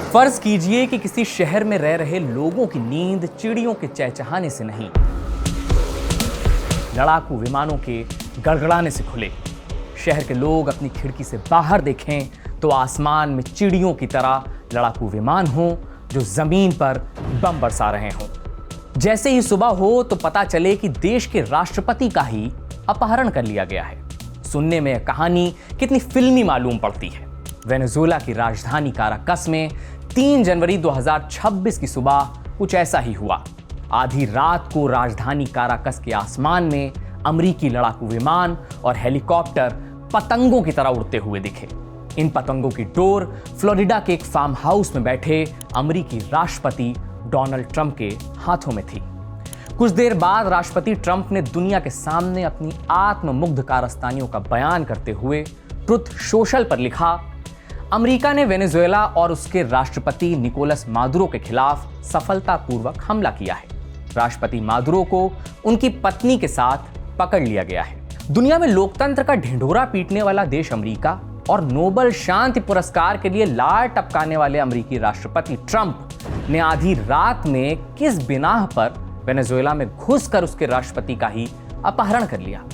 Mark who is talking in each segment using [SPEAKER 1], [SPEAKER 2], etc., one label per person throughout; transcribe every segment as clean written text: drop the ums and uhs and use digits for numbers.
[SPEAKER 1] फर्ज कीजिए कि किसी शहर में रह रहे लोगों की नींद चिड़ियों के चहचहाने से नहीं, लड़ाकू विमानों के गड़गड़ाने से खुले। शहर के लोग अपनी खिड़की से बाहर देखें तो आसमान में चिड़ियों की तरह लड़ाकू विमान हों जो जमीन पर बम बरसा रहे हों। जैसे ही सुबह हो तो पता चले कि देश के राष्ट्रपति का ही अपहरण कर लिया गया है। सुनने में यह कहानी कितनी फिल्मी मालूम पड़ती है। वेनेजुएला की राजधानी काराकस में 3 जनवरी 2026 की सुबह कुछ ऐसा ही हुआ। आधी रात को राजधानी काराकस के आसमान में अमेरिकी लड़ाकू विमान और हेलीकॉप्टर पतंगों की तरह उड़ते हुए दिखे। इन पतंगों की डोर फ्लोरिडा के एक फार्म हाउस में बैठे अमेरिकी राष्ट्रपति डोनाल्ड ट्रंप के हाथों में थी। कुछ देर बाद राष्ट्रपति ट्रंप ने दुनिया के सामने अपनी आत्ममुग्ध कारस्तानियों का बयान करते हुए ट्रुथ सोशल पर लिखा, अमेरिका ने वेनेजुएला और उसके राष्ट्रपति निकोलस मादुरो के खिलाफ सफलतापूर्वक हमला किया है। राष्ट्रपति मादुरो को उनकी पत्नी के साथ पकड़ लिया गया है। दुनिया में लोकतंत्र का ढिंढोरा पीटने वाला देश अमेरिका और नोबेल शांति पुरस्कार के लिए लार टपकाने वाले अमेरिकी राष्ट्रपति ट्रंप ने आधी रात में किस बिनाह पर वेनेजुएला में घुसकर उसके राष्ट्रपति का ही अपहरण कर लिया।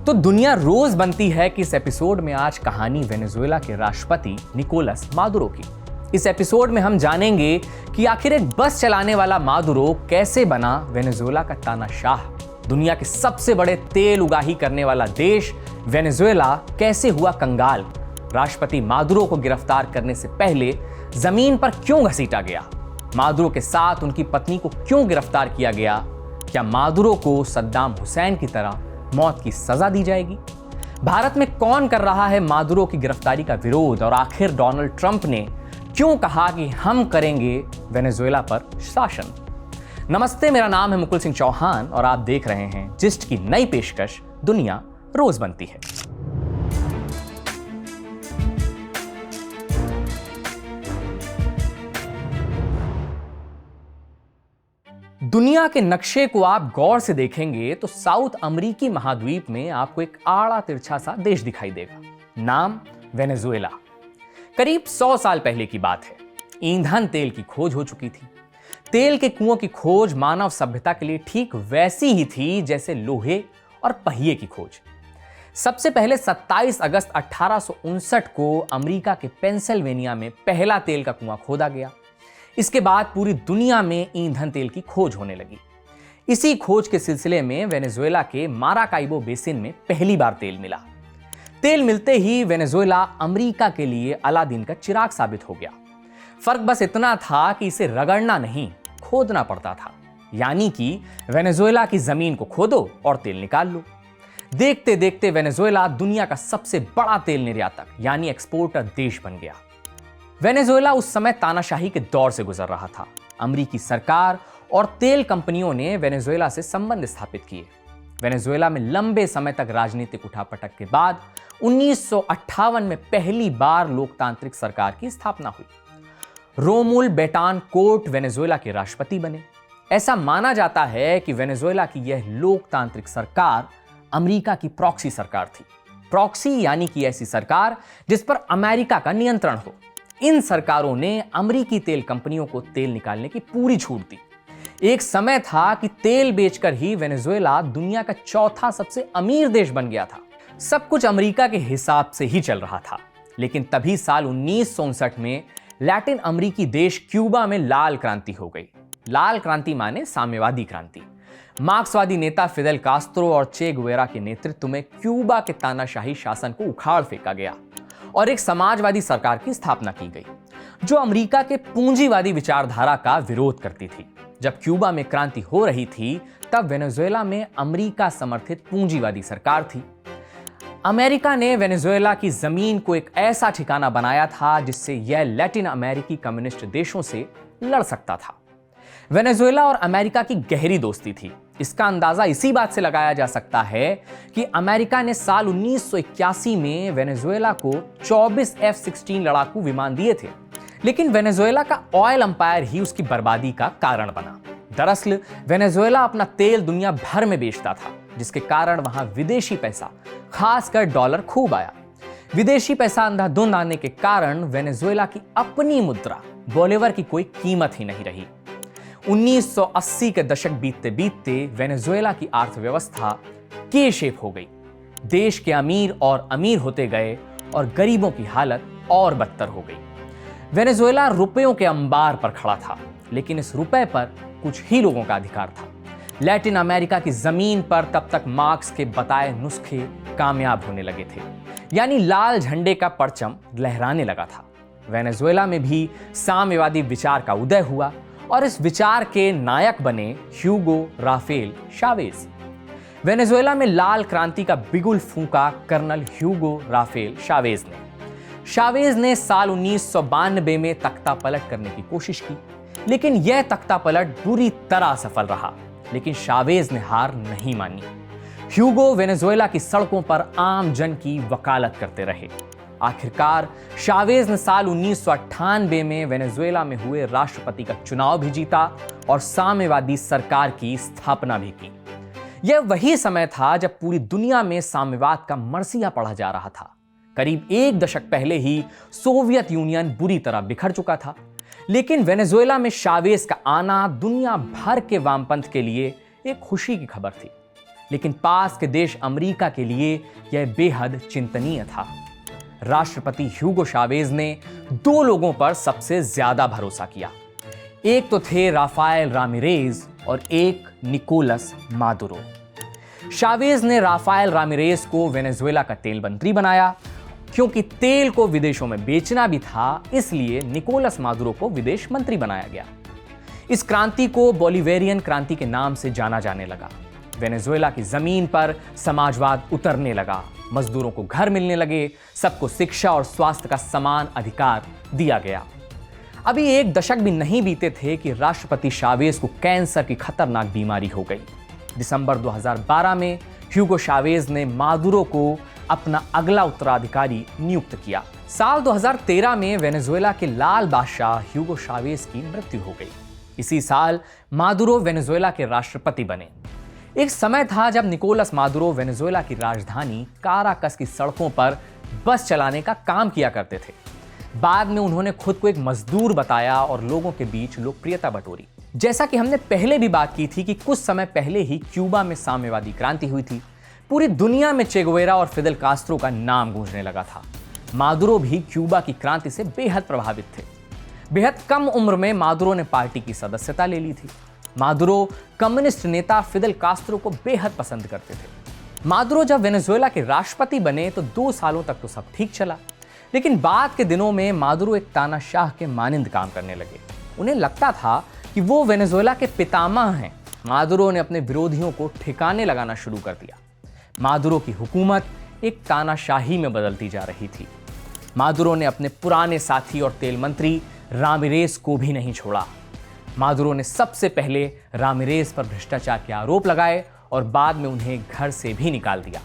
[SPEAKER 1] तो दुनिया रोज बनती है कि इस एपिसोड में आज कहानी वेनेजुएला के राष्ट्रपति निकोलस मादुरो की। इस एपिसोड में हम जानेंगे कि आखिर एक बस चलाने वाला मादुरो कैसे बना वेनेजुएला का तानाशाह। दुनिया के सबसे बड़े तेल उगाही करने वाला देश वेनेजुएला कैसे हुआ कंगाल। राष्ट्रपति मादुरो को गिरफ्तार करने से पहले जमीन पर क्यों घसीटा गया। मादुरो के साथ उनकी पत्नी को क्यों गिरफ्तार किया गया। क्या मादुरो को सद्दाम हुसैन की तरह मौत की सजा दी जाएगी। भारत में कौन कर रहा है मादुरो की गिरफ्तारी का विरोध और आखिर डोनाल्ड ट्रंप ने क्यों कहा कि हम करेंगे वेनेजुएला पर शासन। नमस्ते, मेरा नाम है मुकुल सिंह चौहान और आप देख रहे हैं जिस्ट की नई पेशकश दुनिया रोज बनती है। दुनिया के नक्शे को आप गौर से देखेंगे तो साउथ अमेरिकी महाद्वीप में आपको एक आड़ा तिरछा सा देश दिखाई देगा। नाम वेनेजुएला। करीब 100 साल पहले की बात है। ईंधन तेल की खोज हो चुकी थी। तेल के कुओं की खोज मानव सभ्यता के लिए ठीक वैसी ही थी जैसे लोहे और पहिए की खोज। सबसे पहले 27 अगस्त 1859 को अमेरिका के पेंसिल्वेनिया में पहला तेल का कुआं खोदा गया। इसके बाद पूरी दुनिया में ईंधन तेल की खोज होने लगी। इसी खोज के सिलसिले में वेनेजुएला के माराकाइबो बेसिन में पहली बार तेल मिला। तेल मिलते ही वेनेजुएला अमेरिका के लिए अलादीन का चिराग साबित हो गया। फर्क बस इतना था कि इसे रगड़ना नहीं, खोदना पड़ता था। यानी कि वेनेजुएला की जमीन को खोदो और तेल निकाल लो। देखते देखते वेनेजुएला दुनिया का सबसे बड़ा तेल निर्यातक यानी एक्सपोर्टर देश बन गया। वेनेजुएला उस समय तानाशाही के दौर से गुजर रहा था। अमेरिकी सरकार और तेल कंपनियों ने वेनेजुएला से संबंध स्थापित किए। वेनेजुएला में लंबे समय तक राजनीतिक उठापटक के बाद 1958 में पहली बार लोकतांत्रिक सरकार की स्थापना हुई। रोमुल बेटानकोर्ट वेनेजुएला के राष्ट्रपति बने। ऐसा माना जाता है कि वेनेजुएला की यह लोकतांत्रिक सरकार अमेरिका की प्रॉक्सी सरकार थी। प्रॉक्सी यानी कि ऐसी सरकार जिस पर अमेरिका का नियंत्रण हो। इन सरकारों ने अमेरिकी तेल कंपनियों को तेल निकालने की पूरी छूट दी। एक समय था कि तेल बेचकर ही वेनेजुएला दुनिया का चौथा सबसे अमीर देश बन गया था। सब कुछ अमेरिका के हिसाब से ही चल रहा था। लेकिन तभी साल 1959 में लैटिन अमेरिकी देश क्यूबा में लाल क्रांति हो गई। लाल क्रांति माने साम्यवादी क्रांति। मार्क्सवादी नेता फिदेल कास्त्रो और चे गुवेरा के नेतृत्व में क्यूबा के तानाशाही शासन को उखाड़ फेंका गया और एक समाजवादी सरकार की स्थापना की गई जो अमेरिका के पूंजीवादी विचारधारा का विरोध करती थी। जब क्यूबा में क्रांति हो रही थी तब वेनेजुएला में अमेरिका समर्थित पूंजीवादी सरकार थी। अमेरिका ने वेनेजुएला की जमीन को एक ऐसा ठिकाना बनाया था जिससे यह लैटिन अमेरिकी कम्युनिस्ट देशों से लड़ सकता था। वेनेजुएला और अमेरिका की गहरी दोस्ती थी। इसका अंदाजा इसी बात से लगाया जा सकता है कि अमेरिका ने साल 1981 में वेनेजुएला को 24 F-16 लड़ाकू विमान दिए थे। लेकिन वेनेजुएला का ऑयल अंपायर ही उसकी बर्बादी का कारण बना। दरअसल वेनेजुएला अपना तेल दुनिया भर में बेचता था, जिसके कारण वहां विदेशी पैसा, खासकर डॉलर खूब आया। विदेशी पैसा अंधाधुंध आने के कारण वेनेजुएला की अपनी मुद्रा बोलिवर की कोई कीमत ही नहीं रही। 1980 के दशक बीतते बीतते वेनेजुएला की अर्थव्यवस्था के शेप हो गई। देश के अमीर और अमीर होते गए और गरीबों की हालत और बदतर हो गई। वेनेजुएला रुपयों के अंबार पर खड़ा था, लेकिन इस रुपए पर कुछ ही लोगों का अधिकार था। लैटिन अमेरिका की जमीन पर तब तक मार्क्स के बताए नुस्खे कामयाब होने लगे थे, यानी लाल झंडे का परचम लहराने लगा था। वेनेजुएला में भी साम्यवादी विचार का उदय हुआ और इस विचार के नायक बने ह्यूगो राफेल शावेज। वेनेजुएला में लाल क्रांति का बिगुल फूंका कर्नल ह्यूगो राफेल शावेज ने साल 1992 में तख्ता पलट करने की कोशिश की, लेकिन यह तख्ता पलट बुरी तरह सफल रहा। लेकिन शावेज ने हार नहीं मानी। ह्यूगो वेनेजुएला की सड़कों पर आम जन की वकालत करते रहे। आखिरकार शावेज ने साल 1998 में वेनेजुएला में हुए राष्ट्रपति का चुनाव भी जीता और साम्यवादी सरकार की स्थापना भी की। यह वही समय था जब पूरी दुनिया में साम्यवाद का मरसिया पढ़ा जा रहा था। करीब एक दशक पहले ही सोवियत यूनियन बुरी तरह बिखर चुका था, लेकिन वेनेजुएला में शावेज का आना दुनिया भर के वामपंथ के लिए एक खुशी की खबर थी। लेकिन पास के देश अमेरिका के लिए यह बेहद चिंतनीय था। राष्ट्रपति ह्यूगो शावेज ने दो लोगों पर सबसे ज्यादा भरोसा किया। एक तो थे राफाएल रामिरेज और एक निकोलस मादुरो। शावेज ने राफाएल रामिरेज को वेनेजुएला का तेल मंत्री बनाया। क्योंकि तेल को विदेशों में बेचना भी था, इसलिए निकोलस मादुरो को विदेश मंत्री बनाया गया। इस क्रांति को बोलिवेरियन क्रांति के नाम से जाना जाने लगा। वेनेजुएला की जमीन पर समाजवाद उतरने लगा, मजदूरों को घर मिलने लगे, सबको शिक्षा और स्वास्थ्य का समान अधिकार दिया गया। अभी एक दशक भी नहीं बीते थे कि राष्ट्रपति शावेज को कैंसर की खतरनाक बीमारी हो गई। दिसंबर 2012 में ह्यूगो शावेज ने मादुरो को अपना अगला उत्तराधिकारी नियुक्त किया। साल 2013 में वेनेजुएला के लाल बादशाह ह्यूगो शावेज की मृत्यु हो गई। इसी साल मादुरो वेनेजुएला के राष्ट्रपति बने। एक समय था जब निकोलस मादुरो वेनेजुएला की राजधानी काराकस की सड़कों पर बस चलाने का काम किया करते थे। बाद में उन्होंने खुद को एक मजदूर बताया और लोगों के बीच लोकप्रियता बटोरी। जैसा कि हमने पहले भी बात की थी कि कुछ समय पहले ही क्यूबा में साम्यवादी क्रांति हुई थी। पूरी दुनिया में चे गुवेरा और फिदेल कास्त्रो का नाम गूंजने लगा था। मादुरो भी क्यूबा की क्रांति से बेहद प्रभावित थे। बेहद कम उम्र में मादुरो ने पार्टी की सदस्यता ले ली थी। मादुरो कम्युनिस्ट नेता फिदेल कास्त्रो को बेहद पसंद करते थे। मादुरो जब वेनेजुएला के राष्ट्रपति बने तो 2 सालों तक तो सब ठीक चला, लेकिन बाद के दिनों में मादुरो एक तानाशाह के मानिंद काम करने लगे। उन्हें लगता था कि वो वेनेजुएला के पितामह हैं। मादुरो ने अपने विरोधियों को ठिकाने लगाना शुरू कर दिया। मादुरो की हुकूमत एक तानाशाही में बदलती जा रही थी। मादुरो ने अपने पुराने साथी और तेल मंत्री रामिरेज को भी नहीं छोड़ा। मादुरो ने सबसे पहले रामिरेज पर भ्रष्टाचार के आरोप लगाए और बाद में उन्हें घर से भी निकाल दिया।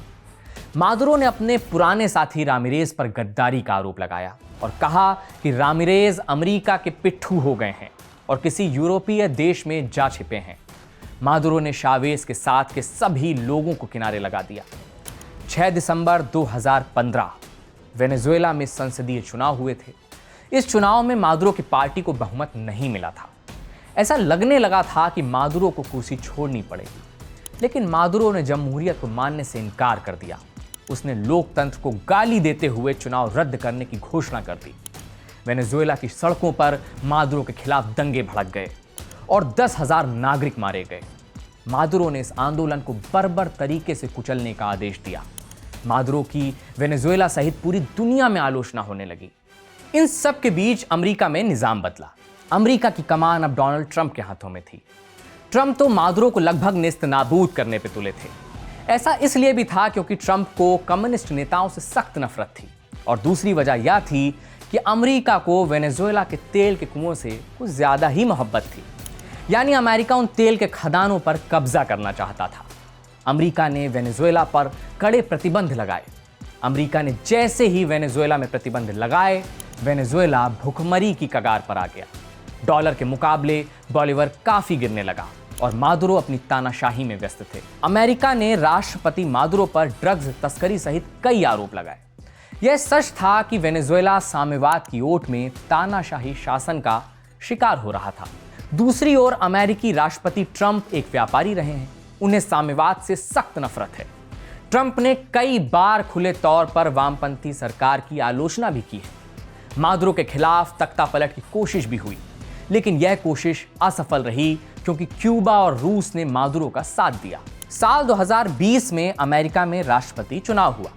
[SPEAKER 1] मादुरो ने अपने पुराने साथी रामिरेज पर गद्दारी का आरोप लगाया और कहा कि रामिरेज अमेरिका के पिट्ठू हो गए हैं और किसी यूरोपीय देश में जा छिपे हैं। मादुरो ने शावेज के साथ के सभी लोगों को किनारे लगा दिया। 6 दिसंबर 2015 वेनेजुएला में संसदीय चुनाव हुए थे। इस चुनाव में मादुरो की पार्टी को बहुमत नहीं मिला था। ऐसा लगने लगा था कि मादुरो को कुर्सी छोड़नी पड़ेगी, लेकिन मादुरो ने जमहूरियत को मानने से इनकार कर दिया। उसने लोकतंत्र को गाली देते हुए चुनाव रद्द करने की घोषणा कर दी। वेनेजुएला की सड़कों पर मादुरो के खिलाफ दंगे भड़क गए और 10,000 नागरिक मारे गए। मादुरो ने इस आंदोलन को बर्बर तरीके से कुचलने का आदेश दिया। मादुरो की वेनेजुएला सहित पूरी दुनिया में आलोचना होने लगी। इन सब के बीच अमेरिका में निजाम बदला। अमेरिका की कमान अब डोनाल्ड ट्रंप के हाथों में थी। ट्रंप तो मादुरो को लगभग नेस्तनाबूद करने पे तुले थे। ऐसा इसलिए भी था क्योंकि ट्रंप को कम्युनिस्ट नेताओं से सख्त नफरत थी और दूसरी वजह यह थी कि अमेरिका को वेनेजुएला के तेल के कुओं से कुछ ज्यादा ही मोहब्बत थी। यानी अमेरिका उन तेल के खदानों पर कब्जा करना चाहता था। अमेरिका ने वेनेजुएला पर कड़े प्रतिबंध लगाए। अमेरिका ने जैसे ही वेनेजुएला में प्रतिबंध लगाए, वेनेजुएला भुखमरी की कगार पर आ गया। डॉलर के मुकाबले बोलिवर काफी गिरने लगा और मादुरो अपनी तानाशाही में व्यस्त थे। अमेरिका ने राष्ट्रपति मादुरो पर ड्रग्स तस्करी सहित कई आरोप लगाए। यह सच था कि वेनेजुएला साम्यवाद की ओट में तानाशाही शासन का शिकार हो रहा था। दूसरी ओर अमेरिकी राष्ट्रपति ट्रंप एक व्यापारी रहे हैं। उन्हें साम्यवाद से सख्त नफरत है। ट्रंप ने कई बार खुले तौर पर वामपंथी सरकार की आलोचना भी की है। मादुरो के खिलाफ तख्तापलट की कोशिश भी हुई, लेकिन यह कोशिश असफल रही क्योंकि क्यूबा और रूस ने मादुरो का साथ दिया। साल 2020 में अमेरिका में राष्ट्रपति चुनाव हुआ।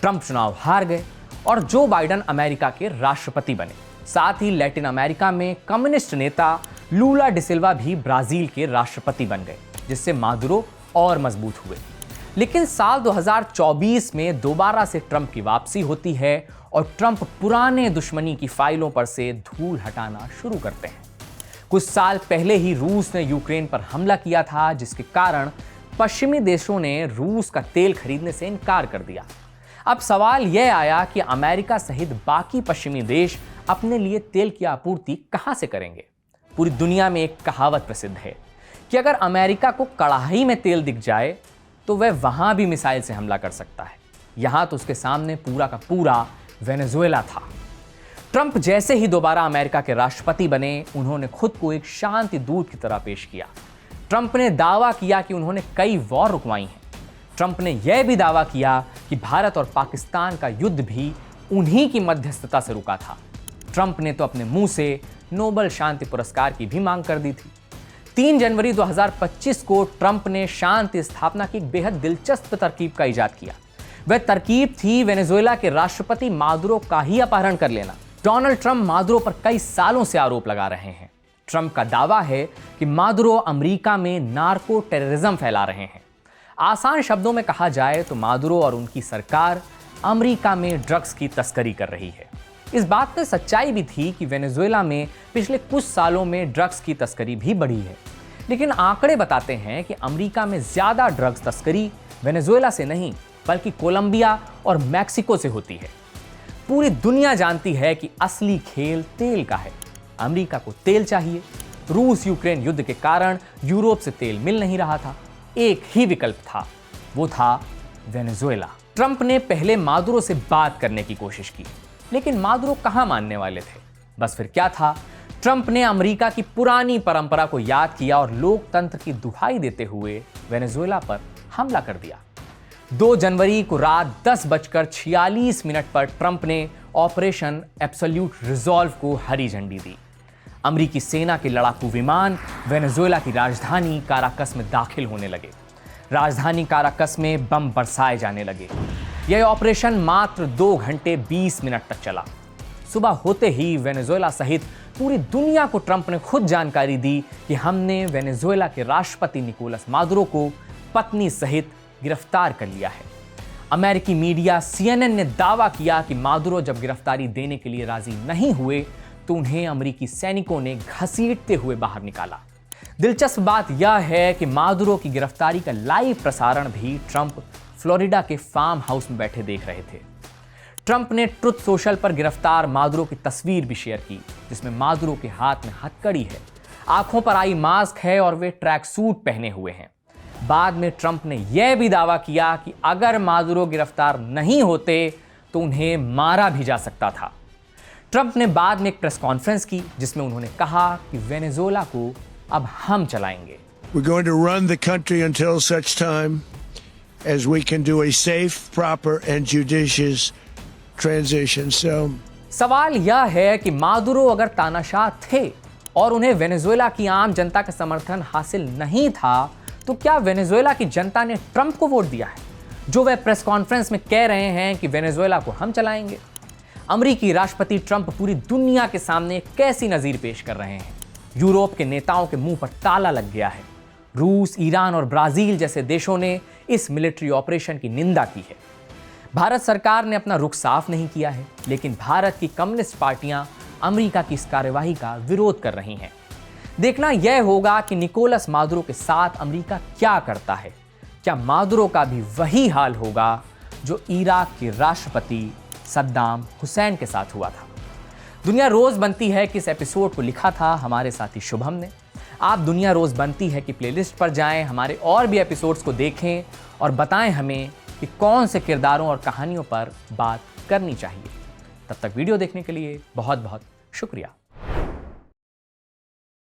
[SPEAKER 1] ट्रंप चुनाव हार गए और जो बाइडेन अमेरिका के राष्ट्रपति बने। साथ ही लैटिन अमेरिका में कम्युनिस्ट नेता लूला डिसिल्वा भी ब्राजील के राष्ट्रपति बन गए, जिससे मादुरो और मजबूत हुए। लेकिन साल 2024 में दोबारा से ट्रंप की वापसी होती है और ट्रंप पुराने दुश्मनी की फाइलों पर से धूल हटाना शुरू करते हैं। कुछ साल पहले ही रूस ने यूक्रेन पर हमला किया था, जिसके कारण पश्चिमी देशों ने रूस का तेल खरीदने से इनकार कर दिया। अब सवाल यह आया कि अमेरिका सहित बाकी पश्चिमी देश अपने लिए तेल की आपूर्ति कहां से करेंगे। पूरी दुनिया में एक कहावत प्रसिद्ध है कि अगर अमेरिका को कड़ाही में तेल दिख जाए तो वह वहां भी मिसाइल से हमला कर सकता है। यहां तो उसके सामने पूरा का पूरा वेनेजुएला था। ट्रंप जैसे ही दोबारा अमेरिका के राष्ट्रपति बने, उन्होंने खुद को एक शांति दूत की तरह पेश किया। ट्रंप ने दावा किया कि उन्होंने कई वॉर रुकवाई हैं। ट्रंप ने यह भी दावा किया कि भारत और पाकिस्तान का युद्ध भी उन्हीं की मध्यस्थता से रुका था। ट्रंप ने तो अपने मुंह से नोबेल शांति पुरस्कार की भी मांग कर दी थी। 3 जनवरी 2025 को ट्रंप ने शांति स्थापना की एक बेहद दिलचस्प तरकीब का इजाद किया। वह तरकीब थी वेनेजुएला के राष्ट्रपति मादुरो का ही अपहरण कर लेना। डोनाल्ड ट्रंप मादुरो पर कई सालों से आरोप लगा रहे हैं। ट्रंप का दावा है कि मादुरो अमेरिका में नार्को टेररिज्म फैला रहे हैं। आसान शब्दों में कहा जाए तो मादुरो और उनकी सरकार अमेरिका में ड्रग्स की तस्करी कर रही है। इस बात में सच्चाई भी थी कि वेनेजुएला में पिछले कुछ सालों में ड्रग्स की तस्करी भी बढ़ी है, लेकिन आंकड़े बताते हैं कि अमेरिका में ज्यादा ड्रग्स तस्करी वेनेजुएला से नहीं बल्कि कोलंबिया और मैक्सिको से होती है। पूरी दुनिया जानती है कि असली खेल तेल का है। अमेरिका को तेल चाहिए। रूस यूक्रेन युद्ध के कारण यूरोप से तेल मिल नहीं रहा था। एक ही विकल्प था, वो था वेनेजुएला। ट्रंप ने पहले मादुरो से बात करने की कोशिश की, लेकिन मादुरो कहां मानने वाले थे। बस फिर क्या था, ट्रंप ने अमेरिका की पुरानी परंपरा को याद किया और लोकतंत्र की दुहाई देते हुए वेनेजुएला पर हमला कर दिया। 2 जनवरी को रात 10:46 पर ट्रंप ने ऑपरेशन एब्सोल्यूट रिजॉल्व को हरी झंडी दी। अमेरिकी सेना के लड़ाकू विमान वेनेजुएला की राजधानी काराकस में दाखिल होने लगे। राजधानी काराकस में बम बरसाए जाने लगे। यह ऑपरेशन मात्र 2 घंटे 20 मिनट तक चला। सुबह होते ही वेनेजुएला सहित पूरी दुनिया को ट्रंप ने खुद जानकारी दी कि हमने वेनेजुएला के राष्ट्रपति निकोलस मादुरो को पत्नी सहित गिरफ्तार कर लिया है। अमेरिकी मीडिया CNN ने दावा किया कि मादुरो जब गिरफ्तारी देने के लिए राजी नहीं हुए तो उन्हें अमेरिकी सैनिकों ने घसीटते हुए बाहर निकाला। दिलचस्प बात यह है कि मादुरो की गिरफ्तारी का लाइव प्रसारण भी ट्रंप फ्लोरिडा के फार्म हाउस में बैठे देख रहे थे। ट्रंप ने ट्रुथ सोशल पर गिरफ्तार मादुरो की तस्वीर भी शेयर की, जिसमें मादुरो के हाथ में हथकड़ी है, आंखों पर आई मास्क है और वे ट्रैक सूट पहने हुए हैं। बाद में ट्रंप ने यह भी दावा किया कि अगर मादुरो गिरफ्तार नहीं होते तो उन्हें मारा भी जा सकता था। ट्रंप ने बाद में एक प्रेस कॉन्फ्रेंस की जिसमें उन्होंने कहा कि वेनेजुएला को अब हम चलाएंगे।
[SPEAKER 2] We're going to run the country until such time as we can do a safe, proper and judicious transition. So
[SPEAKER 1] सवाल यह है कि मादुरो अगर तानाशाह थे और उन्हें वेनेजुएला की आम जनता का समर्थन हासिल नहीं था तो क्या वेनेजुएला की जनता ने ट्रंप को वोट दिया है, जो वह प्रेस कॉन्फ्रेंस में कह रहे हैं कि वेनेजुएला को हम चलाएंगे। अमेरिकी राष्ट्रपति ट्रंप पूरी दुनिया के सामने कैसी नजीर पेश कर रहे हैं। यूरोप के नेताओं के मुंह पर ताला लग गया है। रूस, ईरान और ब्राजील जैसे देशों ने इस मिलिट्री ऑपरेशन की निंदा की है। भारत सरकार ने अपना रुख साफ नहीं किया है, लेकिन भारत की कम्युनिस्ट पार्टियां अमेरिका की इस कार्यवाही का विरोध कर रही हैं। देखना यह होगा कि निकोलस मादुरो के साथ अमेरिका क्या करता है। क्या मादुरो का भी वही हाल होगा जो इराक के राष्ट्रपति सद्दाम हुसैन के साथ हुआ था। दुनिया रोज बनती है कि इस एपिसोड को लिखा था हमारे साथी शुभम ने। आप दुनिया रोज बनती है कि प्लेलिस्ट पर जाएं, हमारे और भी एपिसोड्स को देखें और बताएं हमें कि कौन से किरदारों और कहानियों पर बात करनी चाहिए। तब तक वीडियो देखने के लिए बहुत बहुत शुक्रिया।